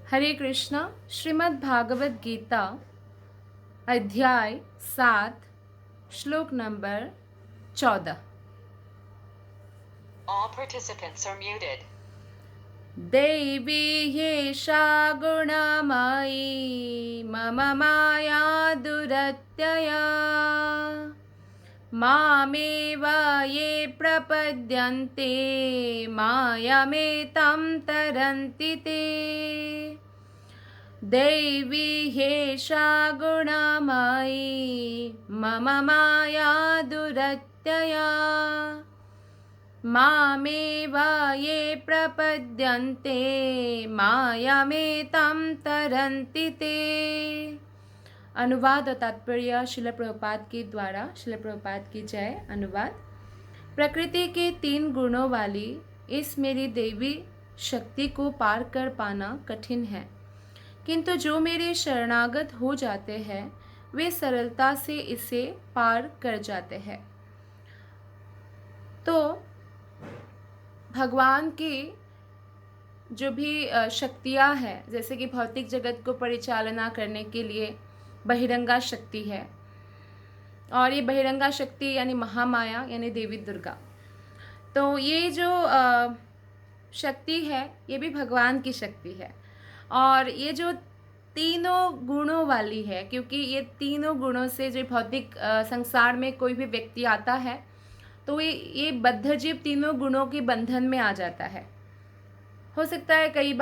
हरे कृष्णा। श्रीमद् भागवत गीता अध्याय 7 श्लोक number 14। All participants are muted. दैवी ह्येषा गुणमयी मम माया दुरत्यया मामेव ये प्रपद्यन्ते मायमेतं तरन्ति ते। दैवी ह्येषा गुणमयी मम माया दुरत्यया मामेव ये प्रपद्यन्ते मायमेतं तरन्ति ते। अनुवाद और तात्पर्य शिल प्रभुपाद के द्वारा। शिल प्रभुपाद की जय। अनुवाद। प्रकृति के 3 गुणों वाली इस मेरी देवी शक्ति को पार कर पाना कठिन है, किंतु जो मेरे शरणागत हो जाते हैं वे सरलता से इसे पार कर जाते हैं। तो भगवान की जो भी शक्तियाँ हैं, जैसे कि भौतिक जगत को परिचालना करने के लिए बहिरंगा शक्ति है, और ये बहिरंगा शक्ति यानी महामाया यानी देवी दुर्गा। तो ये जो शक्ति है ये भी भगवान की शक्ति है, और ये जो तीनों गुणों वाली है, क्योंकि ये तीनों गुणों से जो भौतिक संसार में कोई भी व्यक्ति आता है तो ये बद्ध जीव तीनों गुणों के बंधन में आ जाता है। हो सकता है कई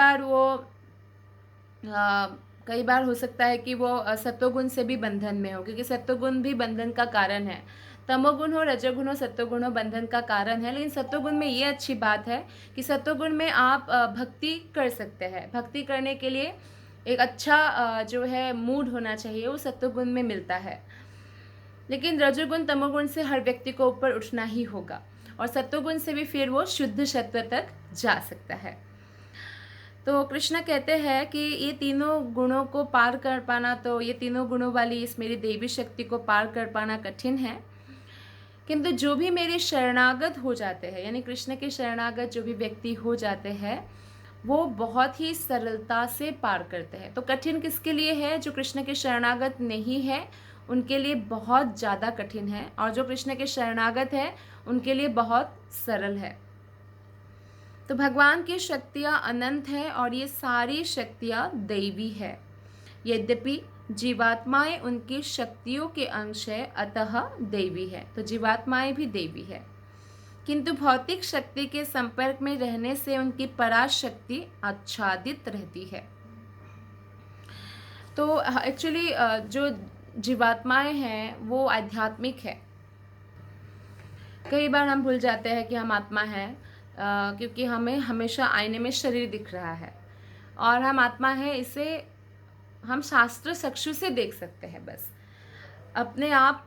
बार हो सकता है कि वो सत्वगुण से भी बंधन में हो, क्योंकि सत्वगुण भी बंधन का कारण है। तमोगुण हो, रजोगुण हो, सत्वगुण हो, बंधन का कारण है। लेकिन सत्वगुण में ये अच्छी बात है कि सत्वगुण में आप भक्ति कर सकते हैं। भक्ति करने के लिए एक अच्छा जो है मूड होना चाहिए, वो सत्वगुण में मिलता है। लेकिन रजोगुण तमोगुण से हर व्यक्ति को ऊपर उठना ही होगा, और सत्वगुण से भी फिर वो शुद्ध सत्व तक जा सकता है। तो कृष्ण कहते हैं कि ये तीनों गुणों को पार कर पाना, तो ये तीनों गुणों वाली इस मेरी देवी शक्ति को पार कर पाना कठिन है, किंतु जो भी मेरे शरणागत हो जाते हैं, यानी कृष्ण के शरणागत जो भी व्यक्ति हो जाते हैं वो बहुत ही सरलता से पार करते हैं। तो कठिन किसके लिए है? जो कृष्ण के शरणागत नहीं है उनके लिए बहुत ज़्यादा कठिन है, और जो कृष्ण के शरणागत है उनके लिए बहुत सरल है। तो भगवान की शक्तियाँ अनंत है, और ये सारी शक्तियाँ दैवी है। यद्यपि जीवात्माएं उनकी शक्तियों के अंश है, अतः दैवी है। तो जीवात्माएं भी दैवी है, किंतु भौतिक शक्ति के संपर्क में रहने से उनकी पराशक्ति आच्छादित रहती है। तो एक्चुअली जो जीवात्माएं हैं वो आध्यात्मिक है। कई बार हम भूल जाते हैं कि हम आत्मा हैं, क्योंकि हमें हमेशा आईने में शरीर दिख रहा है, और हम आत्मा है इसे हम शास्त्र चक्षु से देख सकते हैं। बस अपने आप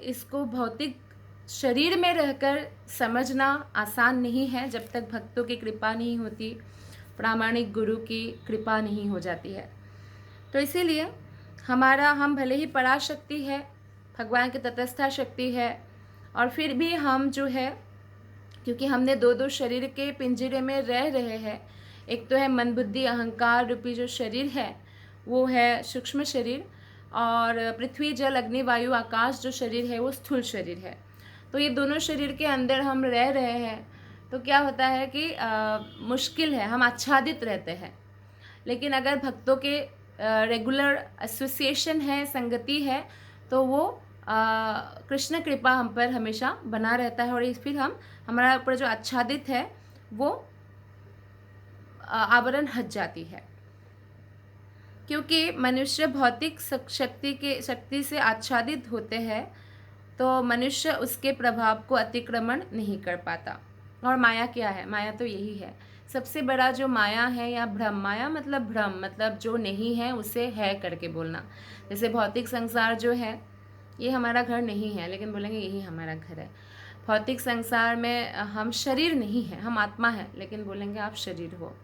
इसको भौतिक शरीर में रहकर समझना आसान नहीं है, जब तक भक्तों की कृपा नहीं होती, प्रामाणिक गुरु की कृपा नहीं हो जाती है। तो इसीलिए हम भले ही पराशक्ति है, भगवान की तटस्था शक्ति है, और फिर भी हम जो है, क्योंकि हमने दो शरीर के पिंजरे में रह रहे हैं। एक तो है मन बुद्धि अहंकार रूपी जो शरीर है वो है सूक्ष्म शरीर, और पृथ्वी जल अग्नि वायु आकाश जो शरीर है वो स्थूल शरीर है। तो ये दोनों शरीर के अंदर हम रह रहे हैं, तो क्या होता है कि मुश्किल है, हम आच्छादित रहते हैं। लेकिन अगर भक्तों के रेगुलर एसोसिएशन है, संगति है, तो वो कृष्ण कृपा हम पर हमेशा बना रहता है, और फिर हमारा ऊपर जो आच्छादित है वो आवरण हट जाती है। क्योंकि मनुष्य भौतिक शक्ति से आच्छादित होते हैं, तो मनुष्य उसके प्रभाव को अतिक्रमण नहीं कर पाता। और माया क्या है? माया तो यही है, सबसे बड़ा जो माया है या भ्रम। माया मतलब भ्रम, मतलब जो नहीं है उसे है करके बोलना। जैसे भौतिक संसार जो है ये हमारा घर नहीं है, लेकिन बोलेंगे यही हमारा घर है। भौतिक संसार में हम शरीर नहीं है, हम आत्मा है, लेकिन बोलेंगे आप शरीर हो।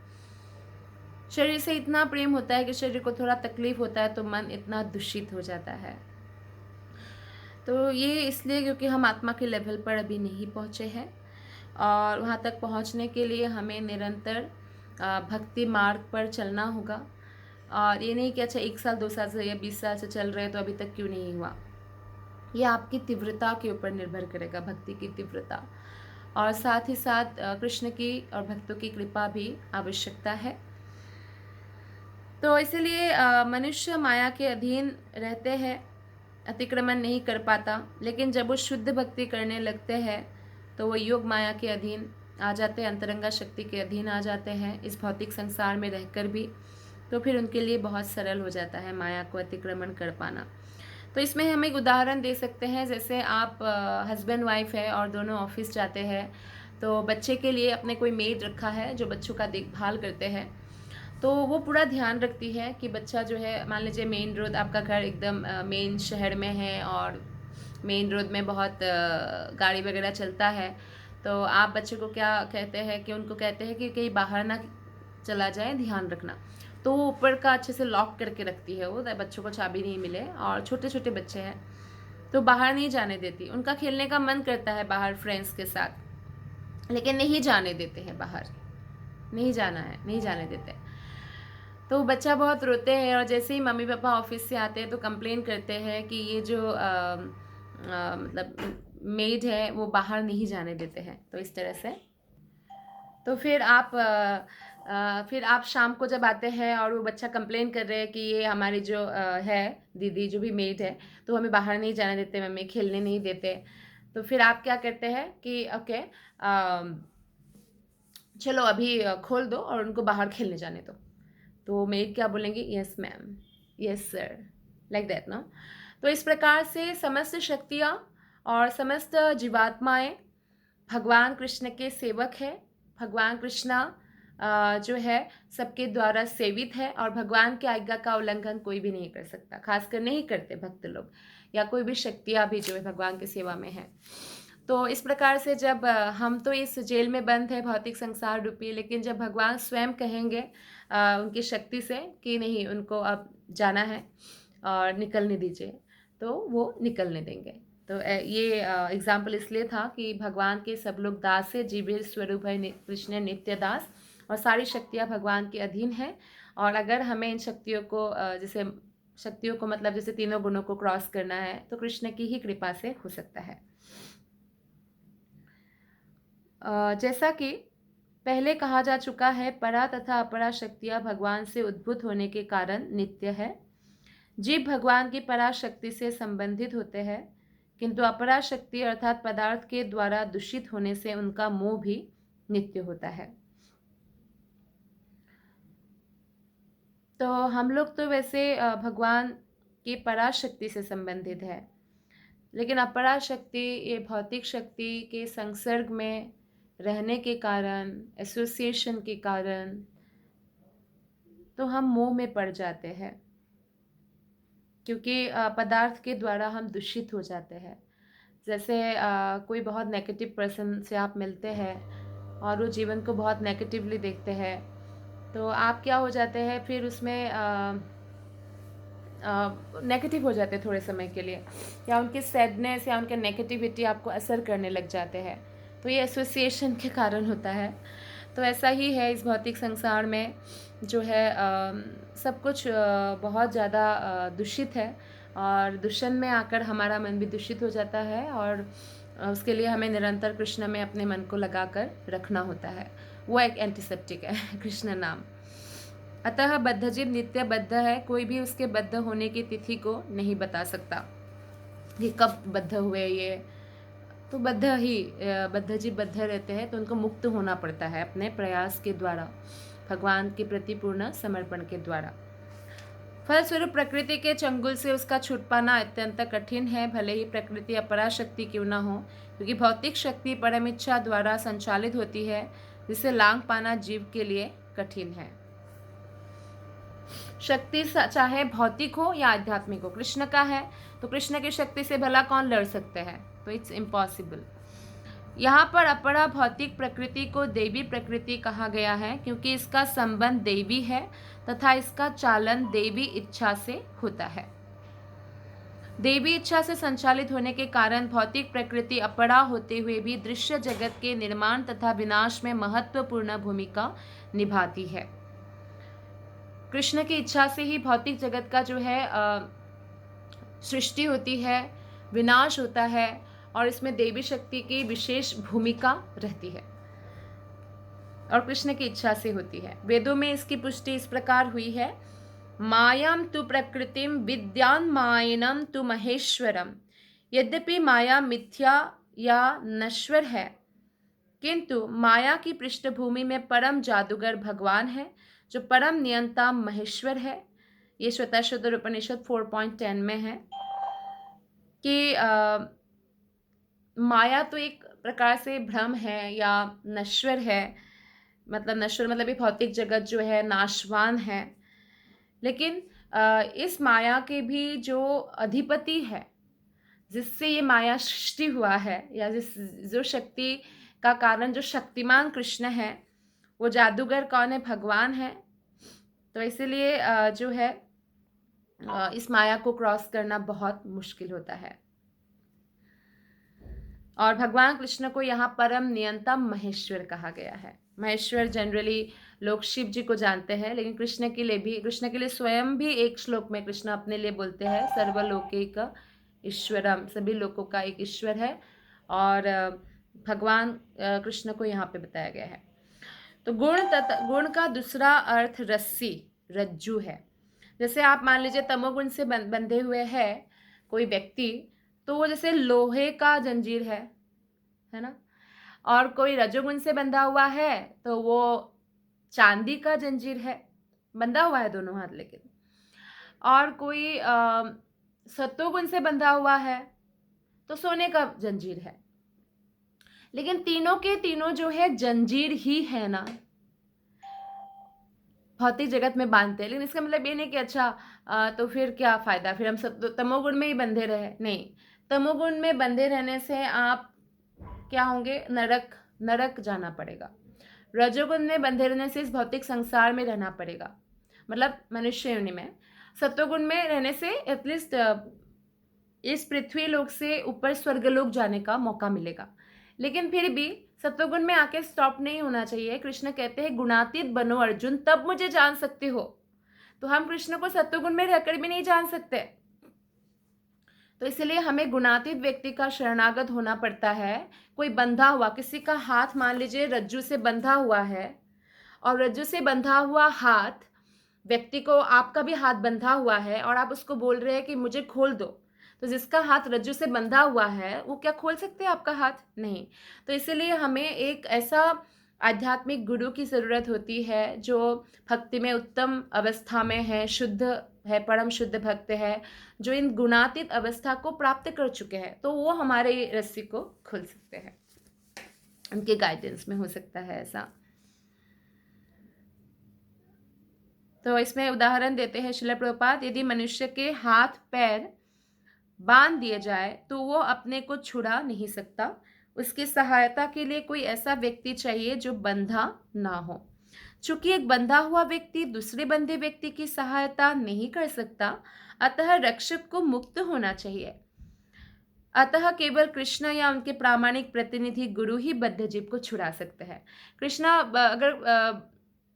शरीर से इतना प्रेम होता है कि शरीर को थोड़ा तकलीफ होता है तो मन इतना दूषित हो जाता है। तो ये इसलिए क्योंकि हम आत्मा के लेवल पर अभी नहीं पहुँचे हैं, और वहाँ तक पहुँचने के लिए हमें निरंतर भक्ति मार्ग पर चलना होगा। और ये नहीं कि अच्छा 1 साल 2 साल से या 20 साल से चल रहे हैं तो अभी तक क्यों नहीं हुआ। ये आपकी तीव्रता के ऊपर निर्भर करेगा, भक्ति की तीव्रता। और साथ ही साथ कृष्ण की और भक्तों की कृपा भी आवश्यकता है। तो इसीलिए मनुष्य माया के अधीन रहते हैं, अतिक्रमण नहीं कर पाता, लेकिन जब वो शुद्ध भक्ति करने लगते हैं तो वो योग माया के अधीन आ जाते हैं, अंतरंगा शक्ति के अधीन आ जाते हैं इस भौतिक संसार में रहकर भी। तो फिर उनके लिए बहुत सरल हो जाता है माया को अतिक्रमण कर पाना। तो इसमें हम एक उदाहरण दे सकते हैं, जैसे आप हस्बैंड वाइफ है और दोनों ऑफिस जाते हैं, तो बच्चे के लिए अपने कोई मेड रखा है जो बच्चों का देखभाल करते हैं। तो वो पूरा ध्यान रखती है कि बच्चा जो है, मान लीजिए मेन रोड, आपका घर एकदम मेन शहर में है और मेन रोड में बहुत गाड़ी वगैरह चलता है, तो आप बच्चे को क्या कहते हैं कि उनको कहते हैं कि कहीं बाहर ना चला जाए, ध्यान रखना। तो वो ऊपर का अच्छे से लॉक करके रखती है, वो बच्चों को चाबी नहीं मिले। और छोटे छोटे बच्चे हैं तो बाहर नहीं जाने देती। उनका खेलने का मन करता है बाहर फ्रेंड्स के साथ, लेकिन नहीं जाने देते हैं बाहर, नहीं जाना है, नहीं जाने देते। तो बच्चा बहुत रोते हैं और जैसे ही मम्मी पापा ऑफिस से आते हैं तो कंप्लेन करते हैं कि ये जो मतलब मेड है वो बाहर नहीं जाने देते हैं। तो इस तरह से तो फिर आप शाम को जब आते हैं और वो बच्चा कंप्लेन कर रहे हैं कि ये हमारी जो है दीदी, जो भी मेड है, तो हमें बाहर नहीं जाने देते, मम्मी खेलने नहीं देते। तो फिर आप क्या करते हैं कि ओके चलो अभी खोल दो और उनको बाहर खेलने जाने दो। तो मेड क्या बोलेंगे, yes ma'am, yes sir, like that ना। तो इस प्रकार से समस्त शक्तियाँ और समस्त जीवात्माएं भगवान कृष्ण के सेवक है। भगवान कृष्णा जो है सबके द्वारा सेवित है और भगवान की आज्ञा का उल्लंघन कोई भी नहीं कर सकता, खासकर नहीं करते भक्त लोग या कोई भी शक्तियाँ भी जो है भगवान की सेवा में है। तो इस प्रकार से जब हम तो इस जेल में बंद है भौतिक संसार रूपी, लेकिन जब भगवान स्वयं कहेंगे उनकी शक्ति से कि नहीं, उनको अब जाना है और निकलने दीजिए, तो वो निकलने देंगे। तो ये एग्जाम्पल इसलिए था कि भगवान के सब लोग दास है, जीव स्वरूप है कृष्ण नित्य दास, और सारी शक्तियाँ भगवान के अधीन हैं। और अगर हमें इन शक्तियों को जैसे शक्तियों को मतलब जैसे तीनों गुणों को क्रॉस करना है तो कृष्ण की ही कृपा से हो सकता है। जैसा कि पहले कहा जा चुका है, परा तथा अपरा शक्तियाँ भगवान से उद्भूत होने के कारण नित्य है। जीव भगवान की परा शक्ति से संबंधित होते हैं, किंतु अपरा शक्ति अर्थात पदार्थ के द्वारा दूषित होने से उनका मोह भी नित्य होता है। तो हम लोग तो वैसे भगवान की परा शक्ति से संबंधित है, लेकिन अपरा शक्ति ये भौतिक शक्ति के संसर्ग में रहने के कारण, एसोसिएशन के कारण, तो हम मोह में पड़ जाते हैं, क्योंकि पदार्थ के द्वारा हम दूषित हो जाते हैं। जैसे कोई बहुत नेगेटिव पर्सन से आप मिलते हैं और वो जीवन को बहुत नेगेटिवली देखते हैं, तो आप क्या हो जाते हैं फिर उसमें नेगेटिव हो जाते हैं थोड़े समय के लिए, या उनकी सैडनेस या उनके नेगेटिविटी आपको असर करने लग जाते हैं। तो ये एसोसिएशन के कारण होता है। तो ऐसा ही है इस भौतिक संसार में जो है सब कुछ बहुत ज़्यादा दूषित है, और दूषण में आकर हमारा मन भी दूषित हो जाता है, और उसके लिए हमें निरंतर कृष्ण में अपने मन को लगाकर रखना होता है। वो एक एंटीसेप्टिक है कृष्ण नाम। अतः बद्धजीव नित्य बद्ध है, कोई भी उसके बद्ध होने की तिथि को नहीं बता सकता कि कब बद्ध हुए ये। तो बद्धजीव बद्ध रहते हैं, तो उनको मुक्त होना पड़ता है अपने प्रयास के द्वारा, भगवान के प्रति पूर्ण समर्पण के द्वारा। फलस्वरूप प्रकृति के चंगुल से उसका छूट पाना अत्यंत कठिन है, भले ही प्रकृति अपरा शक्ति क्यों न हो, क्योंकि भौतिक शक्ति परम इच्छा द्वारा संचालित होती है, जिसे लांघ पाना जीव के लिए कठिन है। शक्ति चाहे भौतिक हो या आध्यात्मिक हो, कृष्ण का है तो कृष्ण की शक्ति से भला कौन लड़ सकते हैं, तो इट्स इम्पॉसिबल। यहाँ पर अपरा भौतिक प्रकृति को देवी प्रकृति कहा गया है, क्योंकि इसका संबंध देवी है तथा इसका चालन देवी इच्छा से होता है। देवी इच्छा से संचालित होने के कारण भौतिक प्रकृति अपरा होते हुए भी दृश्य जगत के निर्माण तथा विनाश में महत्वपूर्ण भूमिका निभाती है। कृष्ण की इच्छा से ही भौतिक जगत का जो है सृष्टि होती है, विनाश होता है और इसमें देवी शक्ति की विशेष भूमिका रहती है और कृष्ण की इच्छा से होती है। वेदों में इसकी पुष्टि इस प्रकार हुई है, मायां तु प्रकृतिम विद्यान्मायनम तु महेश्वरम। यद्यपि माया मिथ्या या नश्वर है, किंतु माया की पृष्ठभूमि में परम जादूगर भगवान है, जो परम नियंता महेश्वर है। ये श्वेताश्वतर उपनिषद 4.10 में है कि माया तो एक प्रकार से भ्रम है या नश्वर है, मतलब नश्वर मतलब ये भौतिक जगत जो है नाशवान है, लेकिन इस माया के भी जो अधिपति है, जिससे ये माया सृष्टि हुआ है, या जो शक्ति का कारण जो शक्तिमान कृष्ण है, वो जादूगर कौन है? भगवान है। तो इसीलिए जो है इस माया को क्रॉस करना बहुत मुश्किल होता है। और भगवान कृष्ण को यहाँ परम नियंता महेश्वर कहा गया है। महेश्वर जनरली लोग शिव जी को जानते हैं, लेकिन कृष्ण के लिए स्वयं भी एक श्लोक में कृष्ण अपने लिए बोलते हैं, सर्वलोकैक ईश्वरम, सभी लोगों का एक ईश्वर है। और भगवान कृष्ण को यहाँ पे बताया गया है। तो गुण का दूसरा अर्थ रस्सी, रज्जू है। जैसे आप मान लीजिए तमोगुण से बंधे हुए है कोई व्यक्ति, तो वो जैसे लोहे का जंजीर है ना। और कोई रजोगुण से बंधा हुआ है तो वो चांदी का जंजीर है, बंधा हुआ है दोनों हाथ लेकिन। और कोई सत्वगुण से बंधा हुआ है तो सोने का जंजीर है। लेकिन तीनों के तीनों जो है जंजीर ही है ना, भौतिक जगत में बांधते हैं। लेकिन इसका मतलब ये नहीं कि अच्छा तो फिर क्या फ़ायदा, फिर हम सब तमोगुण में ही बंधे रहे। नहीं, तमोगुण में बंधे रहने से आप क्या होंगे? नरक जाना पड़ेगा। रजोगुण में बंधे रहने से इस भौतिक संसार में रहना पड़ेगा, मतलब मनुष्य योनि में। सत्वगुण में रहने से एटलीस्ट इस पृथ्वी लोक से ऊपर स्वर्गलोक जाने का मौका मिलेगा। लेकिन फिर भी सत्वगुण में आके स्टॉप नहीं होना चाहिए। कृष्ण कहते हैं गुणातीत बनो अर्जुन, तब मुझे जान सकते हो। तो हम कृष्ण को सत्वगुण में रहकर भी नहीं जान सकते। तो इसलिए हमें गुणातीत व्यक्ति का शरणागत होना पड़ता है। कोई बंधा हुआ, किसी का हाथ मान लीजिए रज्जू से बंधा हुआ है, और रज्जू से बंधा हुआ हाथ व्यक्ति को, आपका भी हाथ बंधा हुआ है और आप उसको बोल रहे हैं कि मुझे खोल दो, तो जिसका हाथ रज्जू से बंधा हुआ है वो क्या खोल सकते हैं आपका हाथ? नहीं। तो इसीलिए हमें एक ऐसा आध्यात्मिक गुरु की ज़रूरत होती है जो भक्ति में उत्तम अवस्था में है, शुद्ध है, परम शुद्ध भक्त है, जो इन गुणातीत अवस्था को प्राप्त कर चुके हैं। तो वो हमारे रस्सी को खोल सकते हैं, उनके गाइडेंस में हो सकता है ऐसा। तो इसमें उदाहरण देते हैं श्रील प्रभुपाद, यदि मनुष्य के हाथ पैर बांध दिए जाए तो वो अपने को छुड़ा नहीं सकता। उसकी सहायता के लिए कोई ऐसा व्यक्ति चाहिए जो बंधा ना हो। चूंकि एक बंधा हुआ व्यक्ति दूसरे बंधे व्यक्ति की सहायता नहीं कर सकता, अतः रक्षक को मुक्त होना चाहिए। अतः केवल कृष्ण या उनके प्रामाणिक प्रतिनिधि गुरु ही बद्ध जीव को छुड़ा सकते हैं। कृष्ण अगर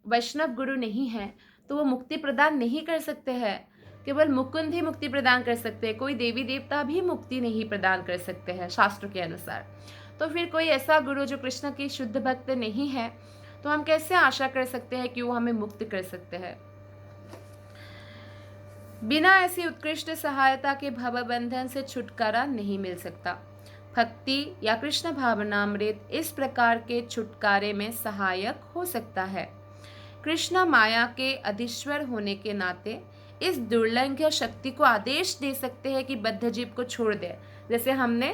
वैष्णव गुरु नहीं है तो वो मुक्ति प्रदान नहीं कर सकते हैं। केवल मुकुंद ही मुक्ति प्रदान कर सकते हैं, कोई देवी देवता भी मुक्ति नहीं प्रदान कर सकते हैं शास्त्र के अनुसार। तो फिर कोई ऐसा गुरु जो कृष्ण की शुद्ध भक्त नहीं है, तो हम कैसे आशा कर सकते हैं कि वो हमें मुक्त कर सकते हैं? बिना ऐसी उत्कृष्ट सहायता के भवबंधन से छुटकारा नहीं मिल सकता। भक्ति या कृष्ण भावनामृत इस प्रकार के छुटकारे में सहायक हो सकता है। कृष्ण माया के अधीश्वर होने के नाते इस दुर्लंघ्य शक्ति को आदेश दे सकते हैं कि बद्ध जीव को छोड़ दे। जैसे हमने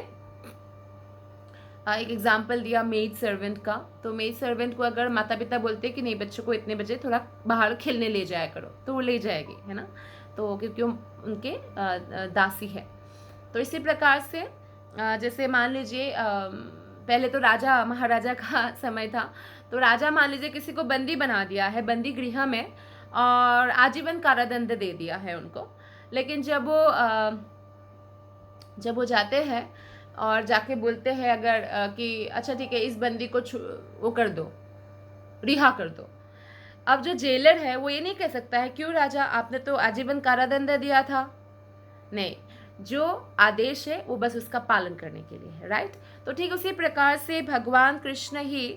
एक एग्जाम्पल दिया मेड सर्वेंट का, तो मेड सर्वेंट को अगर माता पिता बोलते कि नहीं बच्चों को इतने बजे थोड़ा बाहर खेलने ले जाया करो, तो वो ले जाएगी, है ना, तो क्योंकि वो उनके दासी है। तो इसी प्रकार से जैसे मान लीजिए पहले तो राजा महाराजा का समय था, तो राजा मान लीजिए किसी को बंदी बना दिया है, बंदी गृह में, और आजीवन कारादंड दे दिया है उनको। लेकिन जब वो जाते हैं और जाके बोलते हैं अगर कि अच्छा ठीक है इस बंदी को वो कर दो, रिहा कर दो, अब जो जेलर है वो ये नहीं कह सकता है क्यों राजा आपने तो आजीवन कारादंड दिया था, नहीं, जो आदेश है वो बस उसका पालन करने के लिए है, राइट। तो ठीक उसी प्रकार से भगवान कृष्ण ही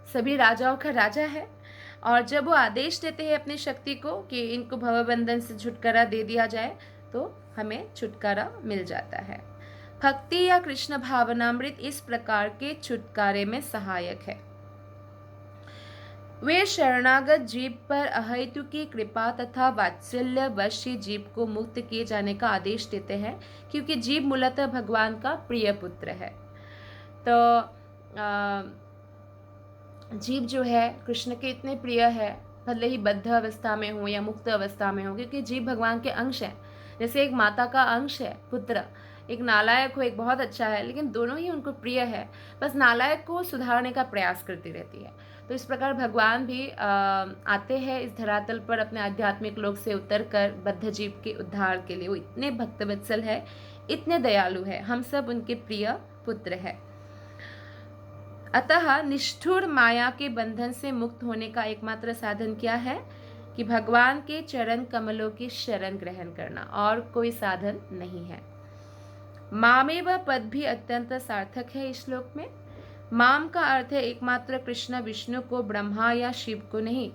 सभी राजाओं का राजा है, और जब वो आदेश देते हैं अपनी शक्ति को कि इनको भवबंधन से छुटकारा दे दिया जाए तो हमें छुटकारा मिल जाता है। भक्ति या कृष्ण भावनामृत इस प्रकार के छुटकारे में सहायक है। वे शरणागत जीव पर अहेतु की कृपा तथा वात्सल्य वश ही जीव को मुक्त किए जाने का आदेश देते हैं, क्योंकि जीव मूलतः भगवान का प्रिय पुत्र है। तो जीव जो है कृष्ण के इतने प्रिय है, भले ही बद्ध अवस्था में हो या मुक्त अवस्था में हो, क्योंकि जीव भगवान के अंश हैं। जैसे एक माता का अंश है पुत्र, एक नालायक हो एक बहुत अच्छा है, लेकिन दोनों ही उनको प्रिय है, बस नालायक को सुधारने का प्रयास करती रहती है। तो इस प्रकार भगवान भी आते हैं इस धरातल पर अपने आध्यात्मिक लोक से उतर कर बद्ध जीव के उद्धार के लिए। वो इतने भक्तवत्सल है, इतने दयालु है, हम सब उनके प्रिय पुत्र है। अतः निष्ठुर माया के बंधन से मुक्त होने का एकमात्र साधन क्या है कि भगवान के चरण कमलों की शरण ग्रहण करना, और कोई साधन नहीं है। मामेव पद भी अत्यंत सार्थक है इस श्लोक में। माम का अर्थ है एकमात्र कृष्ण विष्णु को, ब्रह्मा या शिव को नहीं।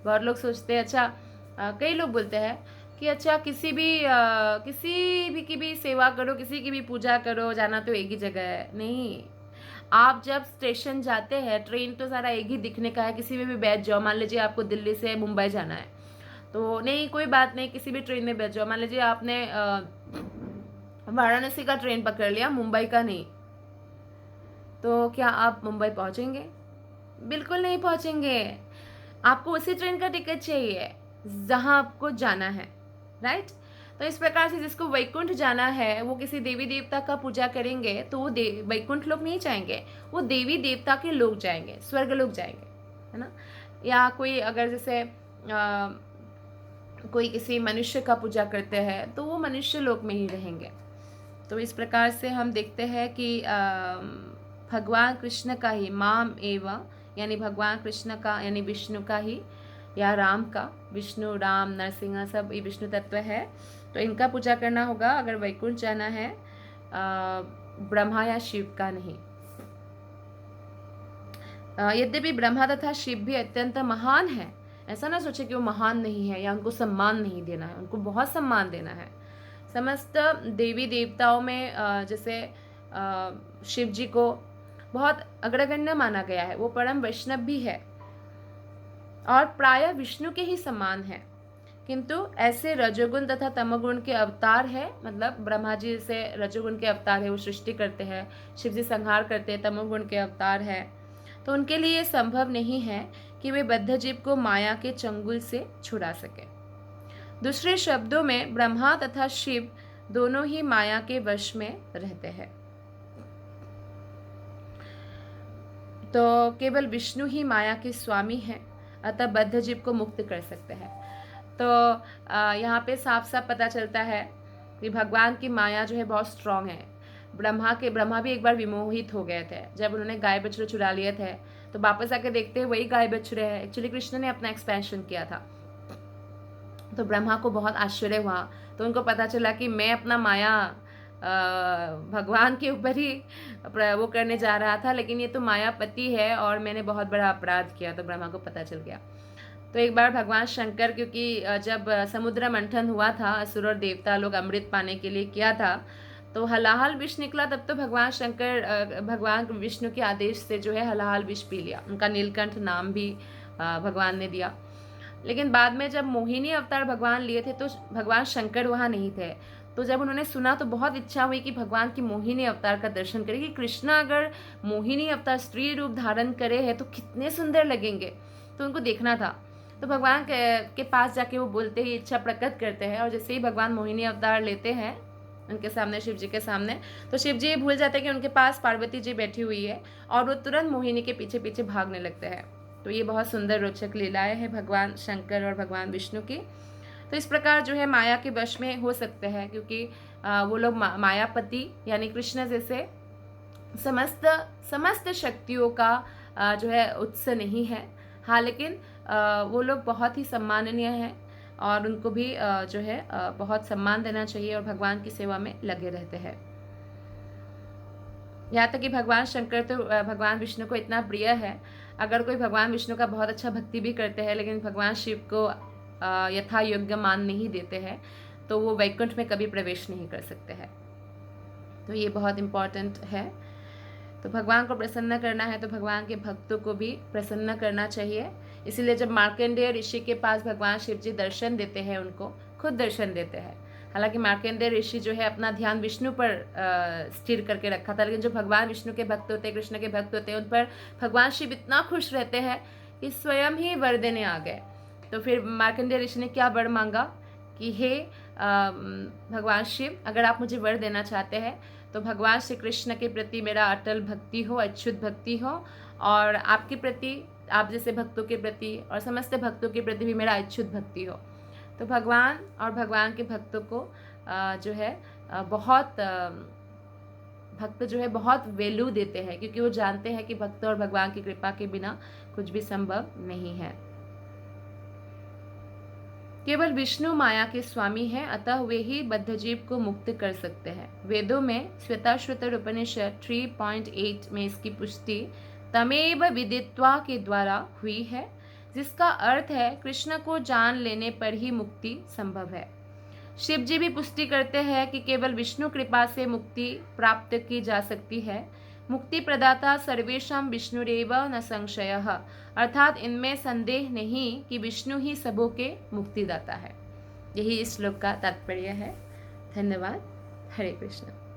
बहुत लोग सोचते हैं, अच्छा कई लोग बोलते हैं कि अच्छा किसी भी की भी सेवा करो, किसी की भी पूजा करो, जाना तो एक ही जगह है। नहीं, आप जब स्टेशन जाते हैं, ट्रेन तो सारा एक ही दिखने का है, किसी में भी बैठ जाओ। मान लीजिए आपको दिल्ली से मुंबई जाना है, तो नहीं कोई बात नहीं, किसी भी ट्रेन में बैठ जाओ। मान लीजिए आपने वाराणसी का ट्रेन पकड़ लिया, मुंबई का नहीं, तो क्या आप मुंबई पहुंचेंगे? बिल्कुल नहीं पहुंचेंगे। आपको उसी ट्रेन का टिकट चाहिए जहां आपको जाना है, राइट। तो इस प्रकार से जिसको वैकुंठ जाना है वो किसी देवी देवता का पूजा करेंगे तो वो वैकुंठ लोग नहीं जाएंगे, वो देवी देवता के लोग जाएंगे, स्वर्ग लोग जाएंगे, है ना। या कोई अगर जैसे कोई किसी मनुष्य का पूजा करते हैं तो वो मनुष्य लोक में ही रहेंगे। तो इस प्रकार से हम देखते हैं कि भगवान कृष्ण का ही माम एवं, यानी भगवान कृष्ण का यानी विष्णु का ही, या राम का, विष्णु राम नरसिंह सब ये विष्णु तत्व है, तो इनका पूजा करना होगा अगर वैकुंठ जाना है, ब्रह्मा या शिव का नहीं। यद्यपि ब्रह्मा तथा शिव भी अत्यंत महान है, ऐसा ना सोचे कि वो महान नहीं है या उनको सम्मान नहीं देना है, उनको बहुत सम्मान देना है। समस्त देवी देवताओं में जैसे शिव जी को बहुत अग्रगण्य माना गया है, वो परम वैष्णव भी है और प्रायः विष्णु के ही समान है, किंतु ऐसे रजोगुण तथा तमोगुण के अवतार है, मतलब ब्रह्मा जी से रजोगुण के अवतार है, वो सृष्टि करते हैं, शिव जी संहार करते हैं, तमोगुण के अवतार है, तो उनके लिए ये संभव नहीं है कि वे बद्ध जीव को माया के चंगुल से छुड़ा सके। दूसरे शब्दों में ब्रह्मा तथा शिव दोनों ही माया के वश में रहते हैं, तो केवल विष्णु ही माया के स्वामी हैं, अतः बद्ध जीव को मुक्त कर सकते हैं। तो यहाँ पे साफ साफ पता चलता है कि भगवान की माया जो है बहुत स्ट्रांग है। ब्रह्मा भी एक बार विमोहित हो गए थे, जब उन्होंने गाय बछड़े चुरा लिए थे, तो वापस आके देखते हैं वही गाय बछड़े हैं। एक्चुअली कृष्ण ने अपना एक्सपेंशन किया था, तो ब्रह्मा को बहुत आश्चर्य हुआ, तो उनको पता चला कि मैं अपना माया भगवान के ऊपर ही वो करने जा रहा था, लेकिन ये तो मायापति है और मैंने बहुत बड़ा अपराध किया, तो ब्रह्मा को पता चल गया। तो एक बार भगवान शंकर, क्योंकि जब समुद्र मंथन हुआ था, असुर और देवता लोग अमृत पाने के लिए किया था, तो हलाहल विष निकला, तब तो भगवान विष्णु के आदेश से जो है हलाहल विष पी लिया, उनका नीलकंठ नाम भी भगवान ने दिया। लेकिन बाद में जब मोहिनी अवतार भगवान लिए थे तो भगवान शंकर वहाँ नहीं थे, तो जब उन्होंने सुना तो बहुत इच्छा हुई कि भगवान की मोहिनी अवतार का दर्शन करें, कि कृष्ण अगर मोहिनी अवतार स्त्री रूप धारण करे है तो कितने सुंदर लगेंगे, तो उनको देखना था। तो भगवान के पास जाके वो बोलते ही इच्छा प्रकट करते हैं, और जैसे ही भगवान मोहिनी अवतार लेते हैं उनके सामने, शिव जी के सामने, तो शिव जी भूल जाते हैं कि उनके पास पार्वती जी बैठी हुई है, और वो तुरंत मोहिनी के पीछे पीछे भागने लगते हैं। तो ये बहुत सुंदर रोचक लीलाएं हैं भगवान शंकर और भगवान विष्णु की। तो इस प्रकार जो है माया के वश में हो सकते हैं, क्योंकि वो लोग मायापति यानी कृष्ण जैसे समस्त शक्तियों का जो है उत्स नहीं है, हाँ, लेकिन वो लोग बहुत ही सम्माननीय हैं और उनको भी जो है बहुत सम्मान देना चाहिए और भगवान की सेवा में लगे रहते हैं। यहाँ तक कि भगवान शंकर तो भगवान विष्णु को इतना प्रिय है, अगर कोई भगवान विष्णु का बहुत अच्छा भक्ति भी करते हैं लेकिन भगवान शिव को यथा योग्य मान नहीं देते हैं, तो वो वैकुंठ में कभी प्रवेश नहीं कर सकते हैं। तो ये बहुत इम्पॉर्टेंट है। तो भगवान को प्रसन्न करना है तो भगवान के भक्तों को भी प्रसन्न करना चाहिए। इसीलिए जब मार्कंडेय ऋषि के पास भगवान शिव जी दर्शन देते हैं, उनको खुद दर्शन देते हैं। हालांकि मार्कंडेय ऋषि जो है अपना ध्यान विष्णु पर स्थिर करके रखा था, लेकिन जो भगवान विष्णु के भक्त होते हैं, कृष्ण के भक्त होते हैं, उन पर भगवान शिव इतना खुश रहते हैं कि स्वयं ही वर देने आ गए। तो फिर मार्कंडेय ऋषि ने क्या वर मांगा कि हे भगवान शिव, अगर आप मुझे वर देना चाहते हैं तो भगवान श्री कृष्ण के प्रति मेरा अटल भक्ति हो, अच्युत भक्ति हो, और आपके प्रति, आप जैसे भक्तों के प्रति और समस्त भक्तों के प्रति भी मेरा अच्युत भक्ति हो। तो भगवान और भगवान के भक्तों को जो है बहुत भक्त जो है बहुत वैल्यू देते हैं, क्योंकि वो जानते हैं कि भक्त और भगवान की कृपा के बिना कुछ भी संभव नहीं है। केवल विष्णु माया के स्वामी हैं, अतः वे ही बद्धजीव को मुक्त कर सकते हैं। वेदों में श्वेताश्वतर उपनिषद 3.8 में इसकी पुष्टि तमेव विदित्वा के द्वारा हुई है, जिसका अर्थ है कृष्ण को जान लेने पर ही मुक्ति संभव है। शिव जी भी पुष्टि करते हैं कि केवल विष्णु कृपा से मुक्ति प्राप्त की जा सकती है। मुक्ति प्रदाता सर्वेशम विष्णुरेव न संशयः, अर्थात इनमें संदेह नहीं कि विष्णु ही सबों के मुक्तिदाता है। यही इस श्लोक का तात्पर्य है। धन्यवाद। हरे कृष्ण।